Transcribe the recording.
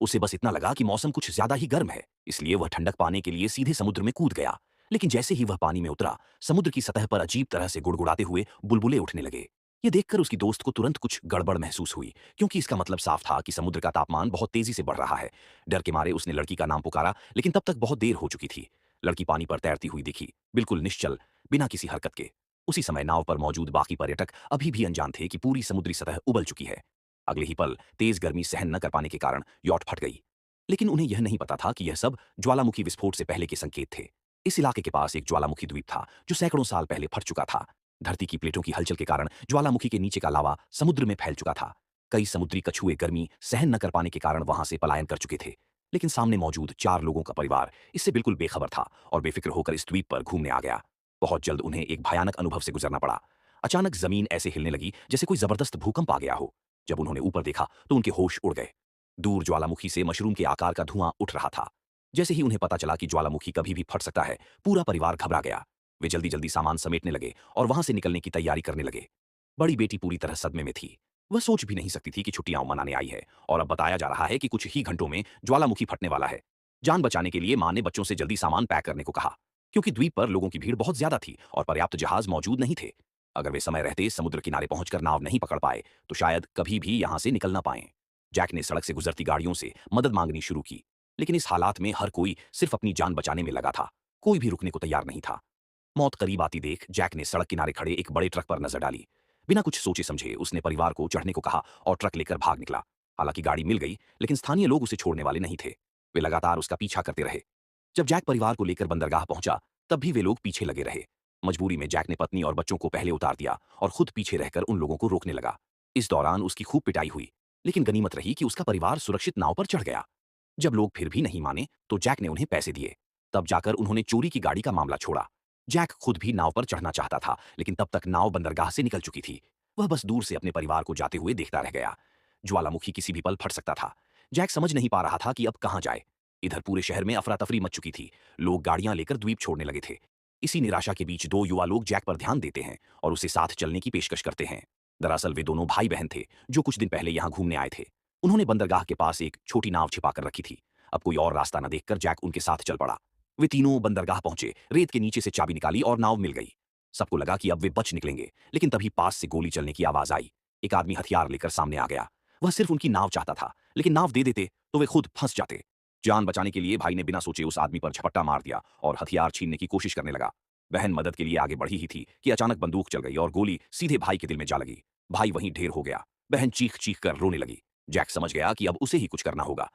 उसे बस इतना लगा कि मौसम कुछ ज्यादा ही गर्म है, इसलिए वह ठंडक पाने के लिए सीधे समुद्र में कूद गया। लेकिन जैसे ही वह पानी में उतरा, समुद्र की सतह पर अजीब तरह से गुड़गुड़ाते हुए बुलबुले उठने लगे। ये देखकर उसकी दोस्त को तुरंत कुछ गड़बड़ महसूस हुई, क्योंकि इसका मतलब साफ था कि समुद्र का तापमान बहुत तेजी से बढ़ रहा है। डर के मारे उसने लड़की का नाम पुकारा, लेकिन तब तक बहुत देर हो चुकी थी। लड़की पानी पर तैरती हुई दिखी, बिल्कुल निश्चल, बिना किसी हरकत के। उसी समय नाव पर मौजूद बाकी पर्यटक अभी भी अनजान थे कि पूरी समुद्री सतह उबल चुकी है। अगले ही पल तेज गर्मी सहन न कर पाने के कारण यॉट फट गई। लेकिन उन्हें यह नहीं पता था कि यह सब ज्वालामुखी विस्फोट से पहले के संकेत थे। इस इलाके के पास एक ज्वालामुखी द्वीप था जो सैकड़ों साल पहले फट चुका था। धरती की प्लेटों की हलचल के कारण ज्वालामुखी के नीचे का लावा समुद्र में फैल चुका था। कई समुद्री कछुए गर्मी सहन न कर पाने के कारण वहां से पलायन कर चुके थे। लेकिन सामने मौजूद 4 लोगों का परिवार इससे बिल्कुल बेखबर था और बेफिक्र होकर इस द्वीप पर घूमने आ गया। बहुत जल्द उन्हें एक भयानक अनुभव से गुजरना पड़ा। अचानक जमीन ऐसे हिलने लगी जैसे कोई जबरदस्त भूकंप आ गया हो। जब उन्होंने ऊपर देखा तो उनके होश उड़ गए। दूर ज्वालामुखी से मशरूम के आकार का धुआं उठ रहा था। जैसे ही उन्हें पता चला कि ज्वालामुखी कभी भी फट सकता है, पूरा परिवार घबरा गया। वे जल्दी जल्दी सामान समेटने लगे और वहां से निकलने की तैयारी करने लगे। बड़ी बेटी पूरी तरह सदमे में थी। वह सोच भी नहीं सकती थी कि छुट्टियां मनाने आई है और अब बताया जा रहा है कि कुछ ही घंटों में ज्वालामुखी फटने वाला है। जान बचाने के लिए मां ने बच्चों से जल्दी सामान पैक करने को कहा, क्योंकि द्वीप पर लोगों की भीड़ बहुत ज्यादा थी और पर्याप्त जहाज मौजूद नहीं थे। अगर वे समय रहते समुद्र किनारे पहुंचकर नाव नहीं पकड़ पाए तो शायद कभी भी यहां से निकल ना पाए। जैक ने सड़क से गुजरती गाड़ियों से मदद मांगनी शुरू की, लेकिन इस हालात में हर कोई सिर्फ अपनी जान बचाने में लगा था। कोई भी रुकने को तैयार नहीं था। मौत करीब आती देख जैक ने सड़क किनारे खड़े एक बड़े ट्रक पर नजर डाली। बिना कुछ सोचे समझे उसने परिवार को चढ़ने को कहा और ट्रक लेकर भाग निकला। हालांकि गाड़ी मिल गई, लेकिन स्थानीय लोग उसे छोड़ने वाले नहीं थे। वे लगातार उसका पीछा करते रहे। जब जैक परिवार को लेकर बंदरगाह पहुंचा, तब भी वे लोग पीछे लगे रहे। मजबूरी में जैक ने पत्नी और बच्चों को पहले उतार दिया और खुद पीछे रहकर उन लोगों को रोकने लगा। इस दौरान उसकी खूब पिटाई हुई, लेकिन गनीमत रही कि उसका परिवार सुरक्षित नाव पर चढ़ गया। जब लोग फिर भी नहीं माने तो जैक ने उन्हें पैसे दिए। तब जाकर उन्होंने चोरी की गाड़ी का मामला छोड़ा। जैक खुद भी नाव पर चढ़ना चाहता था, लेकिन तब तक नाव बंदरगाह से निकल चुकी थी। वह बस दूर से अपने परिवार को जाते हुए देखता रह गया। ज्वालामुखी किसी भी पल फट सकता था। जैक समझ नहीं पा रहा था कि अब कहां जाए। इधर पूरे शहर में अफरा तफरी मच चुकी थी। लोग गाड़ियां लेकर द्वीप छोड़ने लगे थे। इसी निराशा के बीच 2 युवा लोग जैक पर ध्यान देते हैं और उसे साथ चलने की पेशकश करते हैं। दरअसल वे दोनों भाई बहन थे जो कुछ दिन पहले यहां घूमने आए थे। उन्होंने बंदरगाह के पास एक छोटी नाव छिपा कर रखी थी। अब कोई और रास्ता न देखकर जैक उनके साथ चल पड़ा। वे तीनों बंदरगाह पहुंचे, रेत के नीचे से चाबी निकाली और नाव मिल गई। सबको लगा कि अब वे बच निकलेंगे, लेकिन तभी पास से गोली चलने की आवाज आई। एक आदमी हथियार लेकर सामने आ गया। वह सिर्फ उनकी नाव चाहता था, लेकिन नाव दे देते तो वे खुद फंस जाते। जान बचाने के लिए भाई ने बिना सोचे उस आदमी पर झपट्टा मार दिया और हथियार छीनने की कोशिश करने लगा। बहन मदद के लिए आगे बढ़ी ही थी कि अचानक बंदूक चल गई और गोली सीधे भाई के दिल में जा लगी। भाई वहीं ढेर हो गया। बहन चीख चीख कर रोने लगी। जैक समझ गया कि अब उसे ही कुछ करना होगा।